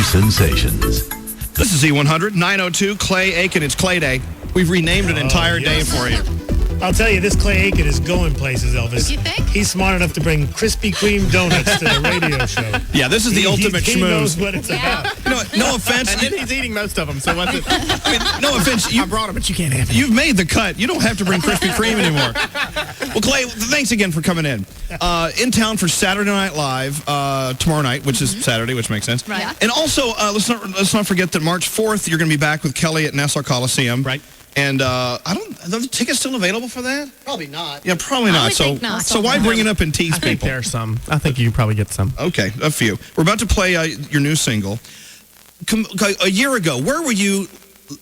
sensations. This is Z100, 902, Clay Aiken. It's Clay Day. We've renamed an entire day for you. I'll tell you, this Clay Aiken is going places, Elvis. You think? He's smart enough to bring Krispy Kreme donuts to the radio show. Yeah, this is the ultimate He knows schmooze. what it's about. No offense. And then he's eating most of them, so what's it? I mean, no offense. I brought them, but you can't have it. You've made the cut. You don't have to bring Krispy Kreme anymore. Well, Clay, thanks again for coming in. In town for Saturday Night Live tomorrow night, which is Saturday, which makes sense. Right. And also, let's not forget that March 4th, you're going to be back with Kelly at Nassau Coliseum. Right. And are the tickets still available for that? Probably not. Yeah, probably not. would think not. So why bring it up and tease I think people? there are some. I think you probably get some. Okay, a few. We're about to play your new single. A year ago, where were you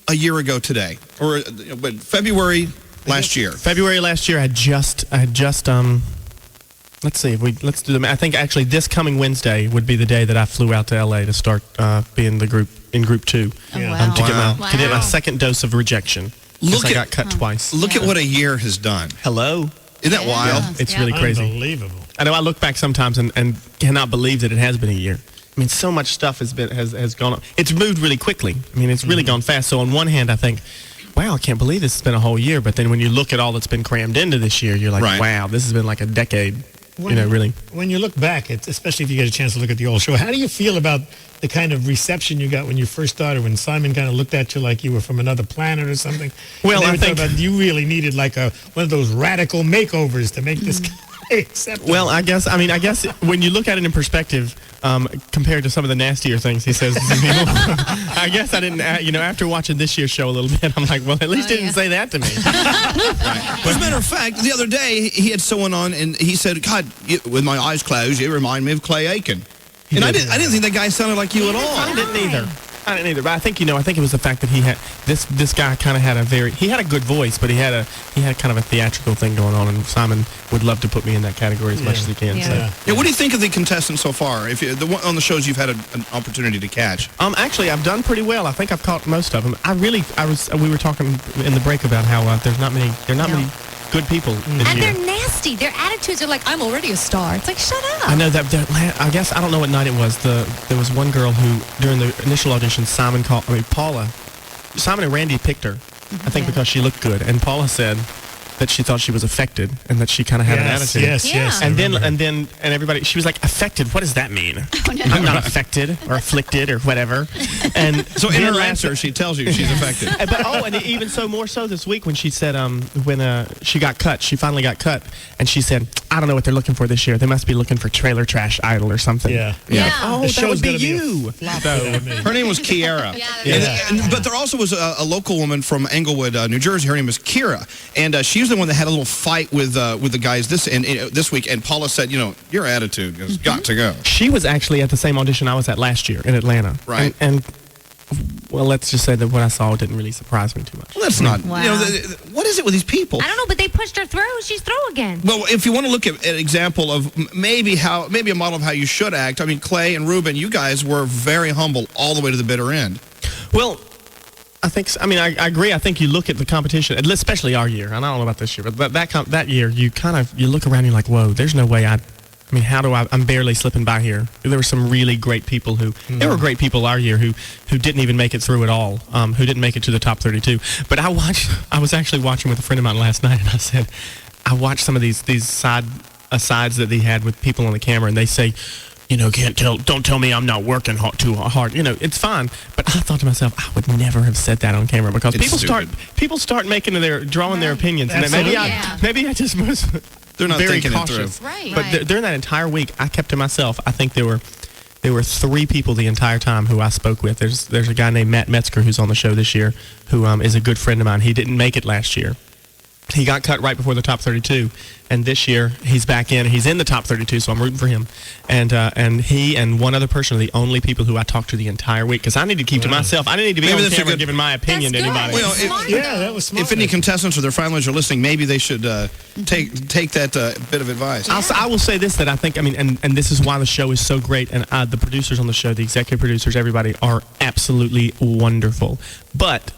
a year ago today? Or February last year? February last year, I had just let's see, let's do them. I think actually this coming Wednesday would be the day that I flew out to LA to start being in group 2. Oh, Yeah. wow. To get my second dose of rejection. Look I at- got cut twice. Look at what a year has done. Hello. Isn't that wild? It's really crazy. Unbelievable. I know I look back sometimes and cannot believe that it has been a year. I mean, so much stuff has gone on. It's moved really quickly. I mean, it's really gone fast. So on one hand, I think, wow, I can't believe this has been a whole year. But then when you look at all that's been crammed into this year, you're like, Right. wow, this has been like a decade. Really. When you look back, especially if you get a chance to look at the old show, how do you feel about the kind of reception you got when you first started, when Simon kind of looked at you like you were from another planet or something? Well, And they I were talking think- about you really needed like one of those radical makeovers to make this guy acceptable. Well, I guess when you look at it in perspective, compared to some of the nastier things he says, I guess I didn't, after watching this year's show a little bit, I'm like, well, at least he didn't say that to me. As a matter of fact, the other day, he had someone on, and he said, God, with my eyes closed, you remind me of Clay Aiken. And I didn't think that guy sounded like you at all. I didn't either. But I think it was the fact that he had this guy kind of had he had a good voice, but he had kind of a theatrical thing going on, and Simon would love to put me in that category as much as he can. Yeah. So. Yeah, what do you think of the contestants so far? If on the shows you've had an opportunity to catch? Actually, I've done pretty well. I think I've caught most of them. We were talking in the break about how there are not many good people this And year. they're nasty. Their attitudes are like, I'm already a star. It's like, shut up. I know that. I guess I don't know what night it was. There was one girl who during the initial audition, Simon and Randy picked her. I think because she looked good, and Paula said that she thought she was affected and that she kind of had an attitude. Yes. And then everybody, she was like, affected? What does that mean? I'm not affected or afflicted or whatever. And So in then her last- answer, she tells you she's affected. and even so, more so this week when she said, when she got cut, she finally got cut, and she said, I don't know what they're looking for this year. They must be looking for Trailer Trash Idol or something. Yeah. Oh, The that show's would be gonna be a you. flop for that, man. Her name was Kiera. But there also was a local woman from Englewood, New Jersey. Her name was Kira, and she was the one that had a little fight with the guys this week. And Paula said, your attitude has got to go. She was actually at the same audition I was at last year in Atlanta. Right. And well, let's just say that what I saw didn't really surprise me too much. Well, that's not. Wow. What is it with these people? I don't know, but they pushed her through. She's through again. Well, if you want to look at an example of maybe a model of how you should act, I mean, Clay and Ruben, you guys were very humble all the way to the bitter end. Well, I agree. I think you look at the competition, especially our year, and I don't know about this year, but that year, you look around and you're like, whoa, there's no way I'm barely slipping by here. There were some really great people there were great people our year who didn't even make it through at all, who didn't make it to the top 32. But I was actually watching with a friend of mine last night, and I said, I watched some of these asides that he had with people on the camera, and they say, don't tell me I'm not working too hard. It's fine. But I thought to myself, I would never have said that on camera because people start making drawing their opinions, and maybe I just was They're not very thinking cautious. it through. Right. But during that entire week, I kept to myself. I think there were 3 people the entire time who I spoke with. There's a guy named Matt Metzger who's on the show this year, who is a good friend of mine. He didn't make it last year. He got cut right before the top 32, and this year he's back in. He's in the top 32, so I'm rooting for him. And he and one other person are the only people who I talked to the entire week because I need to keep to myself. I didn't need to be Maybe on that's a camera good- giving my opinion to That's good. anybody. Well, Smart, That was smart. If any contestants or their families are listening, maybe they should take that bit of advice. I will say this, that I think, and this is why the show is so great, and the producers on the show, the executive producers, everybody are absolutely wonderful. But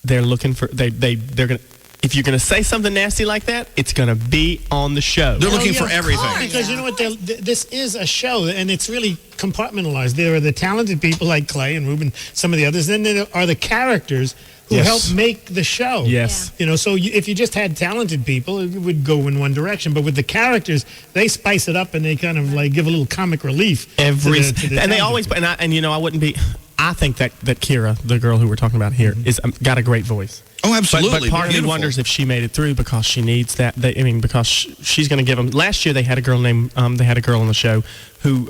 they're looking for, they're going to, if you're going to say something nasty like that, it's going to be on the show. They're looking yeah, for everything. Because you know what? This is a show, and it's really compartmentalized. There are the talented people like Clay and Ruben, some of the others. Then there are the characters who Yes. help make the show. Yes. You know, so if you just had talented people, it would go in one direction. But with the characters, they spice it up and they kind of like give a little comic relief. And they talented always, people. and you know, I wouldn't be. I think that Kira, the girl who we're talking about here, is got a great voice. Oh, absolutely. But part of me Beautiful. wonders if she made it through because she needs that. Because she's going to give them. Last year they had a girl named. They had a girl on the show who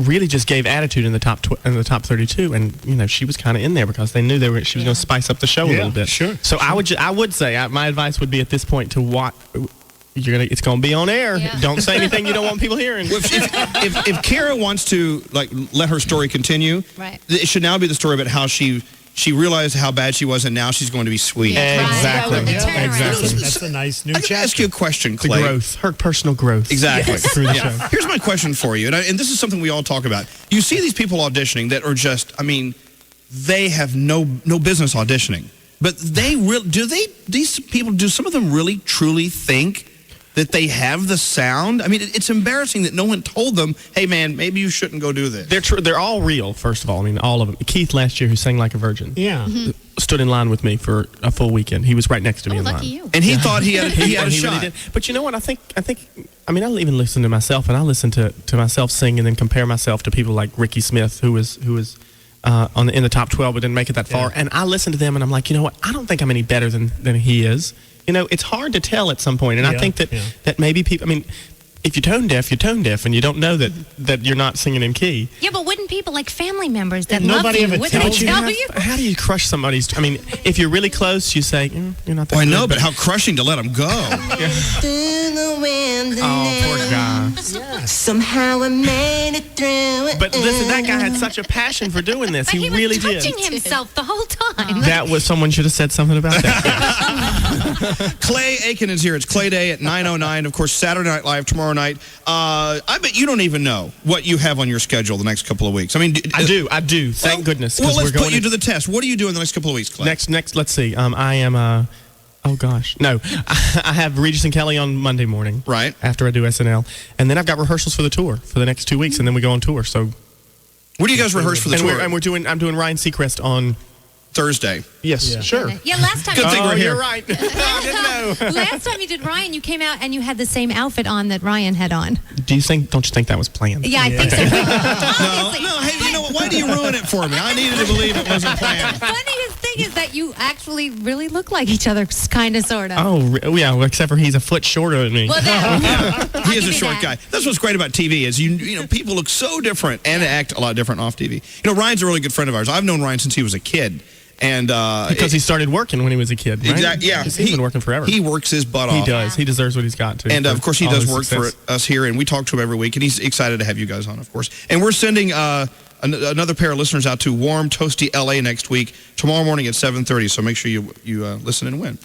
really just gave attitude in the top 32, and you know she was kind of in there because they knew she was going to spice up the show a little bit. Sure. So I would say my advice would be at this point to watch. It's going to be on air. Yeah. Don't say anything you don't want people hearing. Well, if Kara wants to let her story continue, Right. it should now be the story about how she realized how bad she was, and now she's going to be sweet. Yeah. Exactly. Right. The turnaround. Exactly. That's a nice new I can chapter. ask you a question, The Clay. growth, her personal growth. Exactly. Through the Yeah. show. Here's my question for you, and this is something we all talk about. You see these people auditioning that are just, I mean, they have no business auditioning, but these people, do some of them really truly think that they have the sound? I mean, it's embarrassing that no one told them, hey, man, maybe you shouldn't go do this. They're all real, first of all. I mean, all of them. Keith last year, who sang like a virgin, Yeah. stood in line with me for a full weekend. He was right next to me Oh, in line. lucky you. And he thought he had a And he shot. really did. But you know what? I think. I mean, I even listen to myself, and I listen to myself sing, and then compare myself to people like Ricky Smith, who was in the top 12, but didn't make it that far. Yeah. And I listen to them, and I'm like, you know what? I don't think I'm any better than he is. You know, it's hard to tell at some point, and I Yeah, think that maybe people. I mean, if you're tone deaf, and you don't know that you're not singing in key. Yeah, but wouldn't people like family members that And love nobody you, ever wouldn't tells they you tell that? you? How do you crush somebody's? I mean, if you're really close, you say you're not that. Oh, I good, know, but how crushing to let them go. Oh, poor guy. Somehow I made it through it. But listen, that guy had such a passion for doing this. But he was really touching did. himself the whole time. That was someone should have said something about that. Clay Aiken is here. It's Clay Day at 9:09. Of course, Saturday Night Live tomorrow night. I bet you don't even know what you have on your schedule the next couple of weeks. I mean, I do. Thank goodness. 'cause Well, let's we're going put you to the test. What are you doing the next couple of weeks, Clay? next. Let's see. I am. Oh gosh, no. I have Regis and Kelly on Monday morning. Right. After I do SNL, and then I've got rehearsals for the tour for the next 2 weeks, and then we go on tour. So. What do you guys rehearse for the tour? I'm doing Ryan Seacrest on. Thursday. Yes, Yeah. sure. Yeah, last time Good thing we're here. You're right. I didn't know. last time you did Ryan, you came out and you had the same outfit on that Ryan had on. Don't you think that was planned? Yeah, I think so. No, Obviously. hey, you know what? Why do you ruin it for me? I needed to believe it wasn't planned. Funniest thing is that you actually really look like each other, kind of, sort of. Oh, yeah. Well, except for he's a foot shorter than me. Well, that, He is a short guy. That's what's great about TV is you know people look so different and act a lot different off TV. You know, Ryan's a really good friend of ours. I've known Ryan since he was a kid. And because he started working when he was a kid, right? Exactly. Yeah, 'Cause he's been working forever. He works his butt off. He does. He deserves what he's got to. And of course, he all does his work success. for us here, and we talk to him every week. And he's excited to have you guys on, of course. And we're sending another pair of listeners out to warm, toasty LA next week, tomorrow morning at 7:30. So make sure you listen and win.